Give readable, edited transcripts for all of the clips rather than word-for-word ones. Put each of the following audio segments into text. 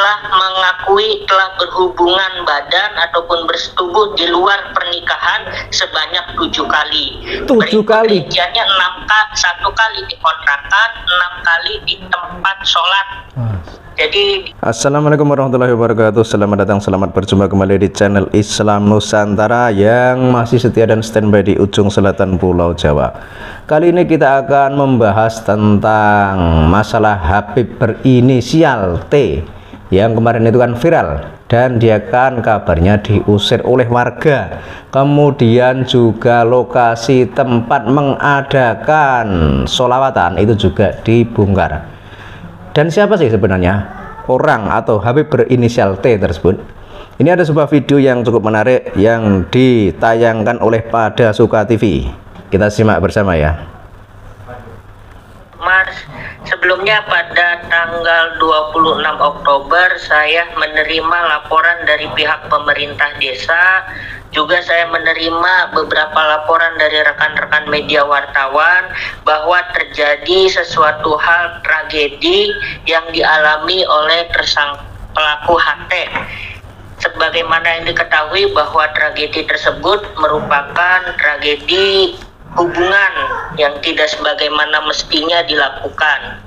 telah mengakui telah berhubungan badan ataupun bersetubuh di luar pernikahan sebanyak 7 kali. 7 kali? Rinciannya 1 kali di kontrakan, 6 kali di tempat sholat. Jadi, Assalamualaikum warahmatullahi wabarakatuh. Selamat datang, selamat berjumpa kembali di channel Islam Nusantara yang masih setia dan standby di ujung selatan Pulau Jawa. Kali ini kita akan membahas tentang masalah Habib berinisial T yang kemarin itu kan viral, dan dia kan kabarnya diusir oleh warga. Kemudian juga lokasi tempat mengadakan sholawatan itu juga dibongkar. Dan siapa sih sebenarnya orang atau Habib berinisial T tersebut? Ini ada sebuah video yang cukup menarik yang ditayangkan oleh Pada Suka TV. Kita simak bersama ya. Mas, sebelumnya pada tanggal 26 Oktober saya menerima laporan dari pihak pemerintah desa. Juga saya menerima beberapa laporan dari rekan-rekan media wartawan bahwa terjadi sesuatu hal tragedi yang dialami oleh pelaku HT. Sebagaimana yang diketahui bahwa tragedi tersebut merupakan tragedi hubungan yang tidak sebagaimana mestinya dilakukan.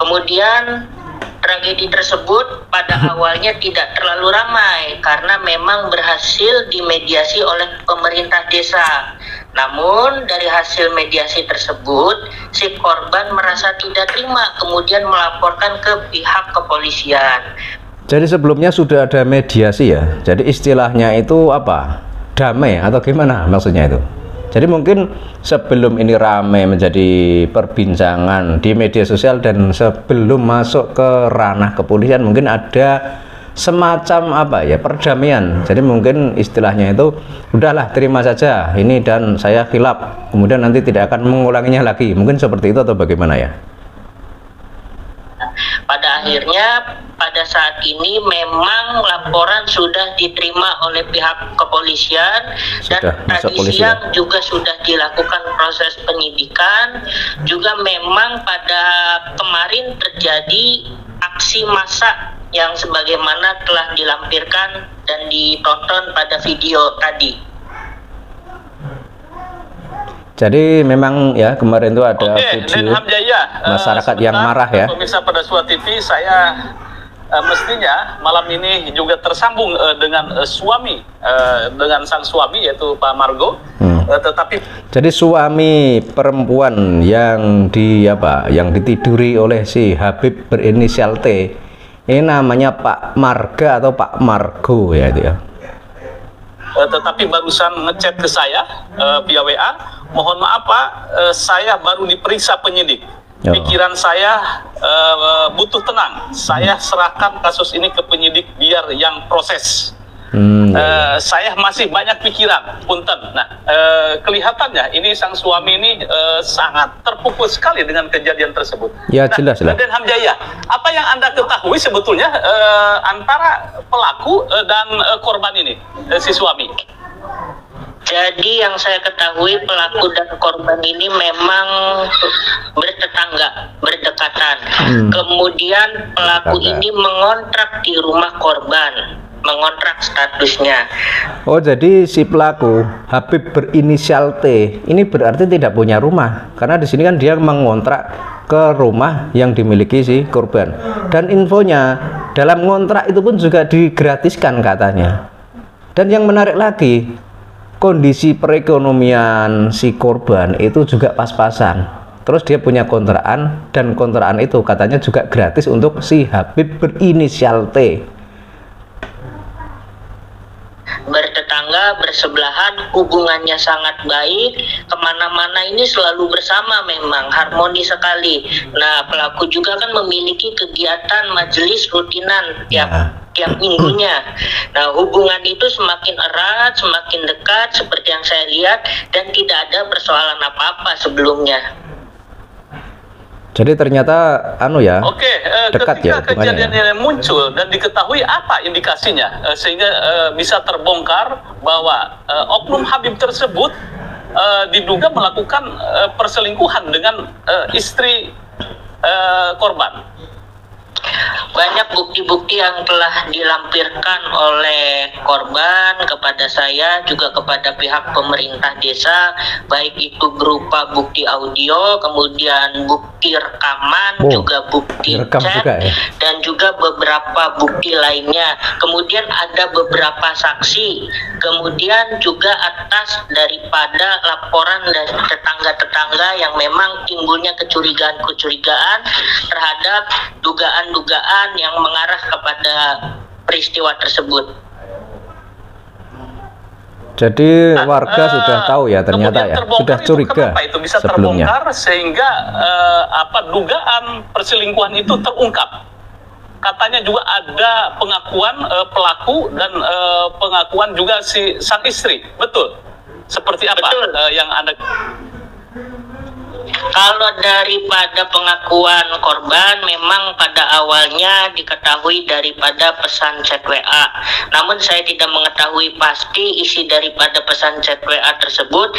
Kemudian tragedi tersebut pada awalnya tidak terlalu ramai karena memang berhasil dimediasi oleh pemerintah desa. Namun dari hasil mediasi tersebut, si korban merasa tidak terima, kemudian melaporkan ke pihak kepolisian. Jadi sebelumnya sudah ada mediasi ya? Jadi istilahnya itu apa? Damai atau gimana maksudnya itu? Jadi mungkin sebelum ini ramai menjadi perbincangan di media sosial dan sebelum masuk ke ranah kepolisian mungkin ada semacam apa ya, perdamaian. Jadi mungkin istilahnya itu udahlah terima saja ini dan saya khilaf, kemudian nanti tidak akan mengulanginya lagi. Mungkin seperti itu atau bagaimana ya? Pada akhirnya pada saat ini memang laporan sudah diterima oleh pihak kepolisian dan tadi siang juga sudah dilakukan proses penyidikan. Juga memang pada kemarin terjadi aksi massa yang sebagaimana telah dilampirkan dan ditonton pada video tadi. Jadi memang ya kemarin itu ada video masyarakat yang marah ya. Pemirsa Pada Suka TV, saya mestinya malam ini juga tersambung dengan suami, dengan sang suami yaitu Pak Margo. Tetapi jadi suami perempuan yang yang ditiduri oleh si Habib berinisial T ini namanya Pak Marga atau Pak Margo ya itu ya. Tetapi barusan ngechat ke saya via WA, mohon maaf Pak, saya baru diperiksa penyidik. Pikiran saya butuh tenang. Saya serahkan kasus ini ke penyidik biar yang proses. Saya masih banyak pikiran, punten. Nah, kelihatannya ini sang suami ini sangat terpukul sekali dengan kejadian tersebut. Ya, jelas lah. Dan Hamjaya, apa yang Anda ketahui sebetulnya antara pelaku dan korban ini, si suami? Jadi yang saya ketahui pelaku dan korban ini memang bertetangga, berdekatan. Kemudian pelaku ini mengontrak di rumah korban. Mengontrak statusnya. Oh, jadi si pelaku Habib berinisial T ini berarti tidak punya rumah, karena di sini kan dia mengontrak ke rumah yang dimiliki si korban. Dan infonya dalam ngontrak itu pun juga digratiskan katanya. Dan yang menarik lagi, kondisi perekonomian si korban itu juga pas-pasan. Terus dia punya kontrakan dan kontrakan itu katanya juga gratis untuk si Habib berinisial T. Bertetangga, bersebelahan, hubungannya sangat baik, kemana-mana ini selalu bersama, memang harmoni sekali. Nah, pelaku juga kan memiliki kegiatan majelis rutinan tiap minggunya. Nah, hubungan itu semakin erat, semakin dekat seperti yang saya lihat, dan tidak ada persoalan apa-apa sebelumnya. Jadi ternyata dekat ketika ya kejadian ini muncul dan diketahui apa indikasinya sehingga bisa terbongkar bahwa oknum Habib tersebut diduga melakukan perselingkuhan dengan istri korban. Banyak bukti-bukti yang telah dilampirkan oleh korban kepada saya, juga kepada pihak pemerintah desa, baik itu berupa bukti audio, kemudian bukti rekaman, juga bukti chat, dan juga beberapa bukti lainnya. Kemudian ada beberapa saksi, kemudian juga atas daripada laporan dari tetangga-tetangga yang memang timbulnya kecurigaan-kecurigaan terhadap dugaan-dugaan yang mengarah kepada peristiwa tersebut. Jadi warga sudah tahu ya, ternyata ya sudah curiga itu bisa sebelumnya terbongkar sehingga dugaan perselingkuhan itu terungkap. Katanya juga ada pengakuan pelaku dan pengakuan juga si sang istri, betul? Seperti apa yang Anda? Kalau daripada pengakuan korban, memang pada awalnya diketahui daripada pesan chat WA. Namun saya tidak mengetahui pasti isi daripada pesan chat WA tersebut.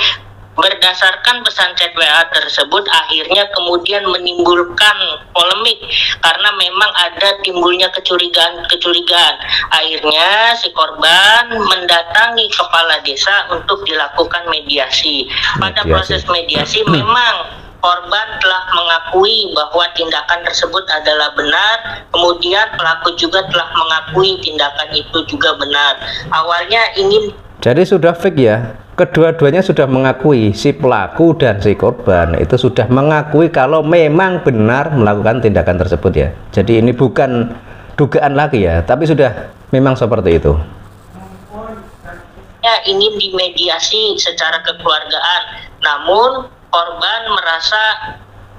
Berdasarkan pesan chat WA tersebut, akhirnya kemudian menimbulkan polemik karena memang ada timbulnya kecurigaan. Akhirnya si korban mendatangi kepala desa untuk dilakukan mediasi. Pada proses mediasi memang korban telah mengakui bahwa tindakan tersebut adalah benar, kemudian pelaku juga telah mengakui tindakan itu juga benar. Awalnya ingin, jadi sudah fix ya, kedua-duanya sudah mengakui, si pelaku dan si korban itu sudah mengakui kalau memang benar melakukan tindakan tersebut ya. Jadi ini bukan dugaan lagi ya, tapi sudah memang seperti itu. Ya, ingin dimediasi secara kekeluargaan, namun korban merasa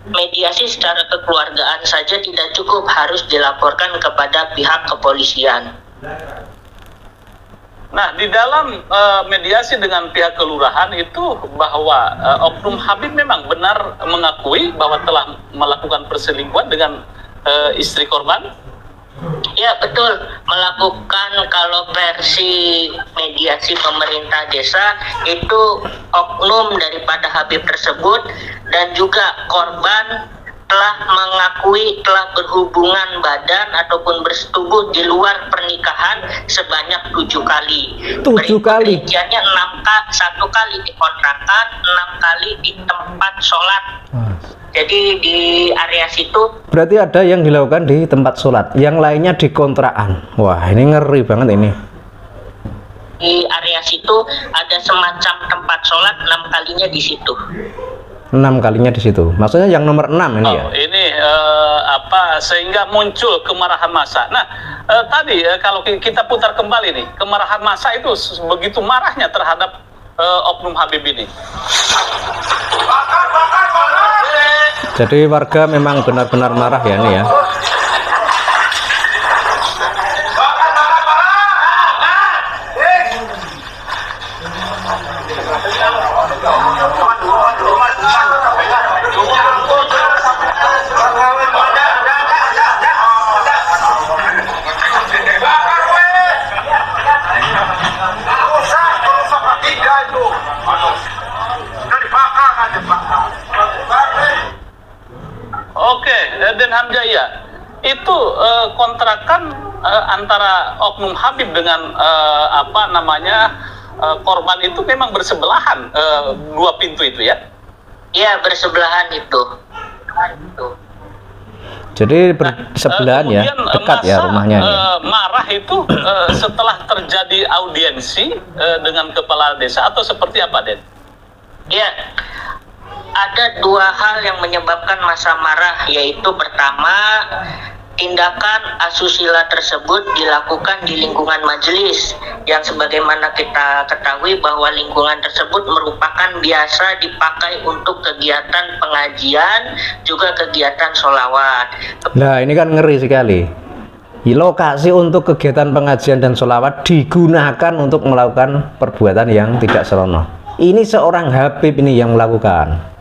mediasi secara kekeluargaan saja tidak cukup, harus dilaporkan kepada pihak kepolisian. Nah, di dalam mediasi dengan pihak kelurahan itu bahwa Oknum Habib memang benar mengakui bahwa telah melakukan perselingkuhan dengan istri korban. Ya, betul, melakukan, kalau versi mediasi pemerintah desa itu oknum daripada Habib tersebut dan juga korban telah mengakui telah berhubungan badan ataupun bersetubuh di luar pernikahan sebanyak 7 kali. 7 kali? Perinciannya 1 kali di kontrakan, 6 kali di tempat sholat. Jadi di area situ berarti ada yang dilakukan di tempat sholat, yang lainnya di kontrakan. Wah, ini ngeri banget ini. Di area situ ada semacam tempat sholat, 6 kalinya di situ. 6 kalinya di situ. Maksudnya yang nomor 6 ini ya. Ini sehingga muncul kemarahan massa. Nah, tadi kalau kita putar kembali nih, kemarahan massa itu begitu marahnya terhadap Oknum Habib ini. Jadi warga memang benar-benar marah ya ini ya. Oke, Den Hamjaya, itu kontrakan antara Oknum Habib dengan korban itu memang bersebelahan, 2 pintu itu ya? Iya, bersebelahan itu. Jadi bersebelahan ya, dekat ya rumahnya. Marah itu setelah terjadi audiensi dengan kepala desa atau seperti apa, Den? Ya, ada 2 hal yang menyebabkan massa marah, yaitu pertama, tindakan asusila tersebut dilakukan di lingkungan majelis yang sebagaimana kita ketahui bahwa lingkungan tersebut merupakan biasa dipakai untuk kegiatan pengajian juga kegiatan sholawat. Nah, ini kan ngeri sekali. Lokasi untuk kegiatan pengajian dan sholawat digunakan untuk melakukan perbuatan yang tidak senonoh. Ini seorang Habib ini yang melakukan.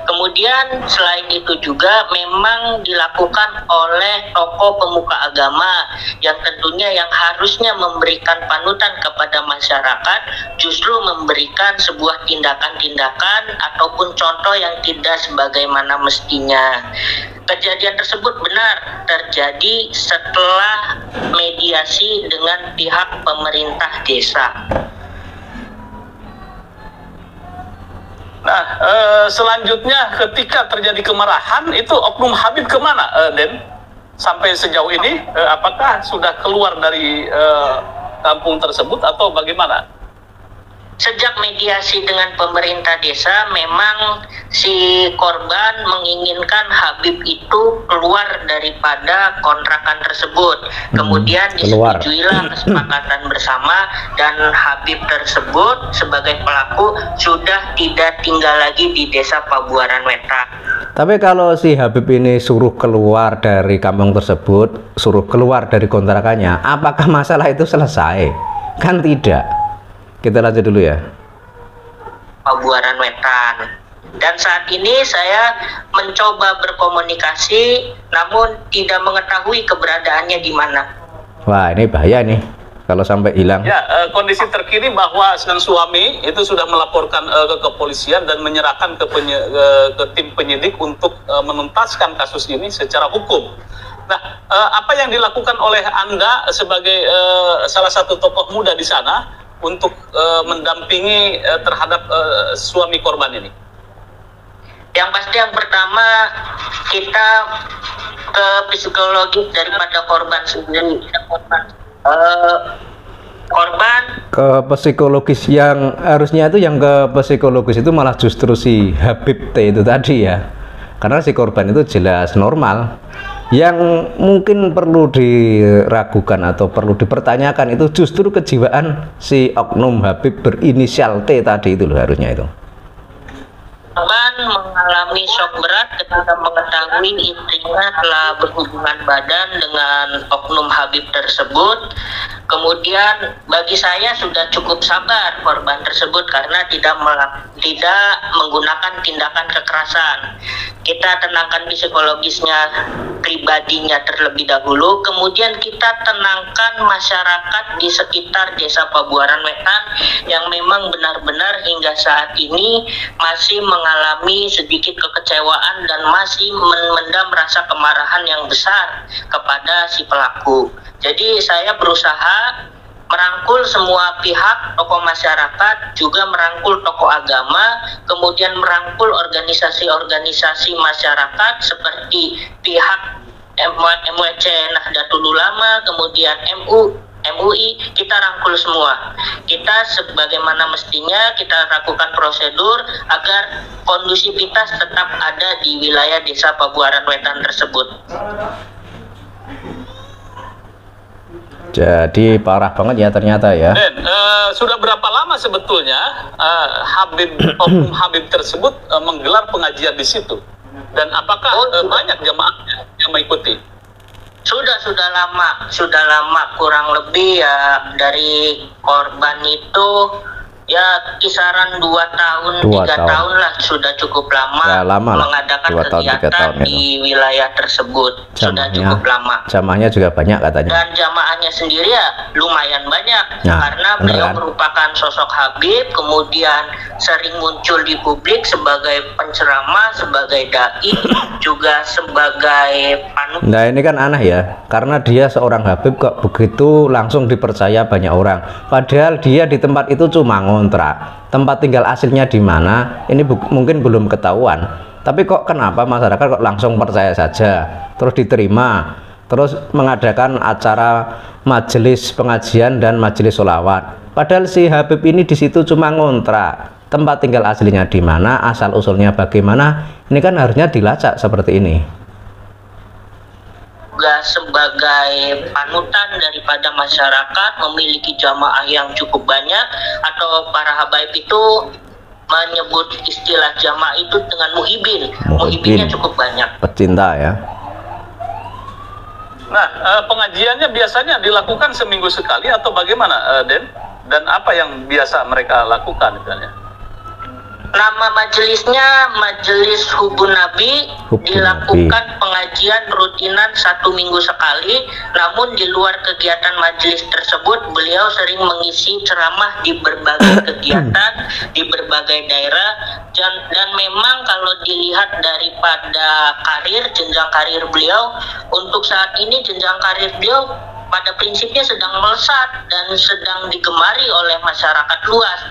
Kemudian selain itu juga memang dilakukan oleh tokoh pemuka agama yang tentunya yang harusnya memberikan panutan kepada masyarakat justru memberikan sebuah tindakan-tindakan ataupun contoh yang tidak sebagaimana mestinya. Kejadian tersebut benar terjadi setelah mediasi dengan pihak pemerintah desa. Nah, selanjutnya ketika terjadi kemarahan itu oknum Habib kemana, Den? Sampai sejauh ini, apakah sudah keluar dari kampung tersebut atau bagaimana? Sejak mediasi dengan pemerintah desa, memang si korban menginginkan Habib itu keluar daripada kontrakan tersebut. Kemudian disetujuilah kesepakatan bersama dan Habib tersebut sebagai pelaku sudah tidak tinggal lagi di desa Pabuaran Wetan. Tapi kalau si Habib ini suruh keluar dari kampung tersebut, suruh keluar dari kontrakannya, apakah masalah itu selesai? Kan tidak. Kita lanjut dulu ya. Pabuaran Wetan. Dan saat ini saya mencoba berkomunikasi, namun tidak mengetahui keberadaannya di mana. Wah, ini bahaya nih kalau sampai hilang. Ya, kondisi terkini bahwa sang suami itu sudah melaporkan ke kepolisian dan menyerahkan ke tim penyidik untuk menuntaskan kasus ini secara hukum. Nah, apa yang dilakukan oleh Anda sebagai salah satu tokoh muda di sana untuk mendampingi terhadap suami korban ini? Yang pasti yang pertama, kita ke psikologis daripada korban sendiri. Korban ke psikologis, yang harusnya itu yang ke psikologis itu malah justru si Habib T itu tadi ya, karena si korban itu jelas normal. Yang mungkin perlu diragukan atau perlu dipertanyakan itu justru kejiwaan si oknum Habib berinisial T tadi itu loh, harusnya itu. Korban mengalami shock berat ketika mengetahui istrinya telah berhubungan badan dengan oknum Habib tersebut. Kemudian bagi saya sudah cukup sabar korban tersebut karena tidak menggunakan tindakan kekerasan. Kita tenangkan psikologisnya, pribadinya terlebih dahulu, kemudian kita tenangkan masyarakat di sekitar desa Pabuaran Wetan yang memang benar-benar hingga saat ini masih mengalami sedikit kekecewaan dan masih memendam rasa kemarahan yang besar kepada si pelaku. Jadi saya berusaha merangkul semua pihak, tokoh masyarakat, juga merangkul tokoh agama, kemudian merangkul organisasi-organisasi masyarakat seperti pihak MWC Nahdlatul Ulama, kemudian MUI, kita rangkul semua. Kita sebagaimana mestinya kita lakukan prosedur agar kondusivitas tetap ada di wilayah desa Pabuaran Wetan tersebut. Jadi parah banget ya ternyata ya. Dan sudah berapa lama sebetulnya oknum Habib tersebut menggelar pengajian di situ? Dan apakah banyak jamaahnya yang mengikuti? Sudah lama, kurang lebih ya dari korban itu ya kisaran 2 tahun, 3 tahun lah, sudah cukup lama, ya, lama mengadakan kegiatan di wilayah tersebut. Sudah cukup lama. Jamaahnya juga banyak katanya. Dan jamaahnya sendiri ya lumayan banyak, karena beliau merupakan sosok Habib, kemudian sering muncul di publik sebagai penceramah, sebagai dai, juga sebagai panutan. Nah ini kan aneh ya, karena dia seorang Habib kok begitu langsung dipercaya banyak orang, padahal dia di tempat itu cuma ngontrak. Tempat tinggal aslinya di mana ini mungkin belum ketahuan, tapi kok kenapa masyarakat kok langsung percaya saja, terus diterima, terus mengadakan acara majelis pengajian dan majelis sholawat, padahal si Habib ini di situ cuma ngontrak. Tempat tinggal aslinya di mana, asal usulnya bagaimana, ini kan harusnya dilacak seperti ini. Juga sebagai panutan daripada masyarakat, memiliki jamaah yang cukup banyak, atau para habaib itu menyebut istilah jamaah itu dengan muhibin. Muhibinnya cukup banyak. Pecinta ya. Nah, pengajiannya biasanya dilakukan seminggu sekali atau bagaimana, Den? Dan apa yang biasa mereka lakukan misalnya? Nama majelisnya Majelis Hubun Nabi. Dilakukan pengajian rutinan 1 minggu sekali. Namun di luar kegiatan majelis tersebut, beliau sering mengisi ceramah di berbagai kegiatan di berbagai daerah. Dan memang kalau dilihat daripada jenjang karir beliau, untuk saat ini jenjang karir beliau pada prinsipnya sedang melesat dan sedang digemari oleh masyarakat luas.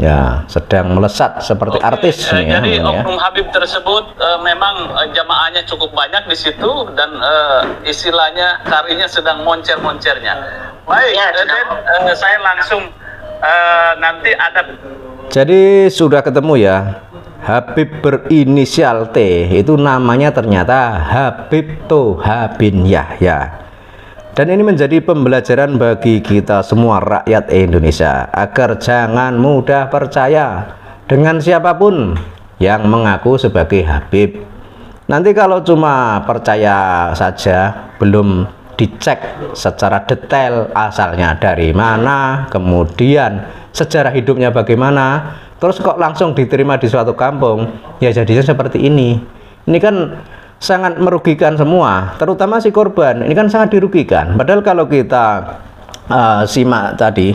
Ya, sedang melesat seperti artis nih ya. Jadi Oknum Habib tersebut memang jamaahnya cukup banyak di situ dan istilahnya karirnya sedang moncer-moncernya. Baik, Ya, saya langsung nanti ada. Jadi sudah ketemu ya, Habib berinisial T, itu namanya ternyata Habib Thoha bin Yahya. Dan ini menjadi pembelajaran bagi kita semua rakyat Indonesia agar jangan mudah percaya dengan siapapun yang mengaku sebagai Habib. Nanti kalau cuma percaya saja, belum dicek secara detail asalnya dari mana, kemudian sejarah hidupnya bagaimana, terus kok langsung diterima di suatu kampung, ya jadinya seperti ini. Ini kan sangat merugikan semua, terutama si korban. Ini kan sangat dirugikan. Padahal kalau kita simak tadi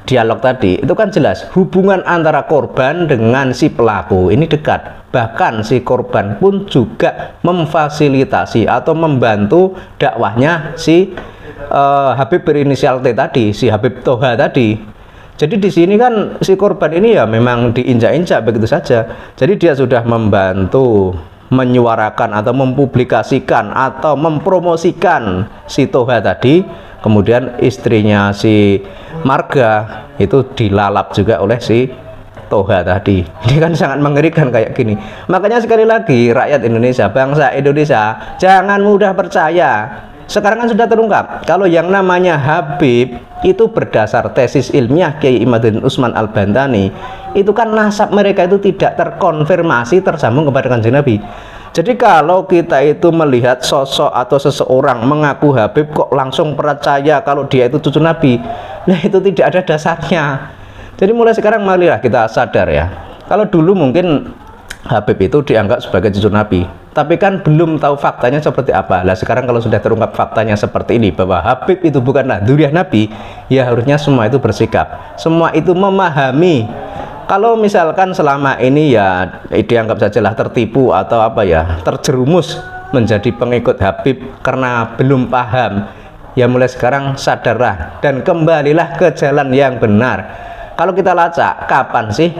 dialog tadi, itu kan jelas hubungan antara korban dengan si pelaku ini dekat. Bahkan si korban pun juga memfasilitasi atau membantu dakwahnya si Habib berinisial T tadi, si Habib Thoha tadi. Jadi di sini kan si korban ini ya memang diinjak-injak begitu saja. Jadi dia sudah membantu menyuarakan atau mempublikasikan atau mempromosikan si Thoha tadi, kemudian istrinya si Marga itu dilalap juga oleh si Thoha tadi. Ini kan sangat mengerikan kayak gini. Makanya sekali lagi rakyat Indonesia, bangsa Indonesia, jangan mudah percaya. Sekarang kan sudah terungkap kalau yang namanya Habib itu berdasar tesis ilmiah Kiai Imaduddin Utsman Al-Bantani, itu kan nasab mereka itu tidak terkonfirmasi tersambung kepada Kanjeng Nabi. Jadi kalau kita itu melihat sosok atau seseorang mengaku Habib kok langsung percaya kalau dia itu cucu Nabi, nah itu tidak ada dasarnya. Jadi mulai sekarang marilah kita sadar ya, kalau dulu mungkin Habib itu dianggap sebagai cucu Nabi, tapi kan belum tahu faktanya seperti apa. Lah sekarang kalau sudah terungkap faktanya seperti ini, bahwa Habib itu bukanlah dzurriyyah Nabi, ya harusnya semua itu bersikap, semua itu memahami. Kalau misalkan selama ini ya dianggap sajalah tertipu atau terjerumus menjadi pengikut Habib karena belum paham, ya mulai sekarang sadarlah dan kembalilah ke jalan yang benar. Kalau kita lacak, kapan sih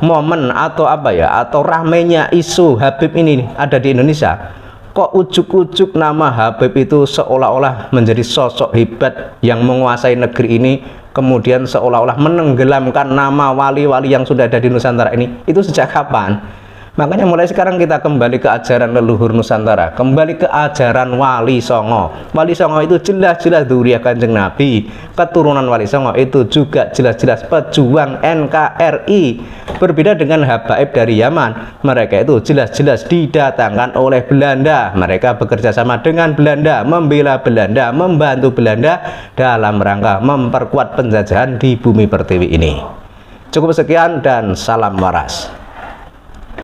momen atau atau ramenya isu Habib ini ada di Indonesia? Kok ujuk-ujuk nama Habib itu seolah-olah menjadi sosok hebat yang menguasai negeri ini, kemudian seolah-olah menenggelamkan nama wali-wali yang sudah ada di Nusantara ini? Itu sejak kapan? Makanya mulai sekarang kita kembali ke ajaran leluhur Nusantara, kembali ke ajaran Wali Songo. Wali Songo itu jelas-jelas dzurriyyah Kanjeng Nabi. Keturunan Wali Songo itu juga jelas-jelas pejuang NKRI. Berbeda dengan habaib dari Yaman, mereka itu jelas-jelas didatangkan oleh Belanda. Mereka bekerja sama dengan Belanda, membela Belanda, membantu Belanda dalam rangka memperkuat penjajahan di bumi pertiwi ini. Cukup sekian dan salam waras.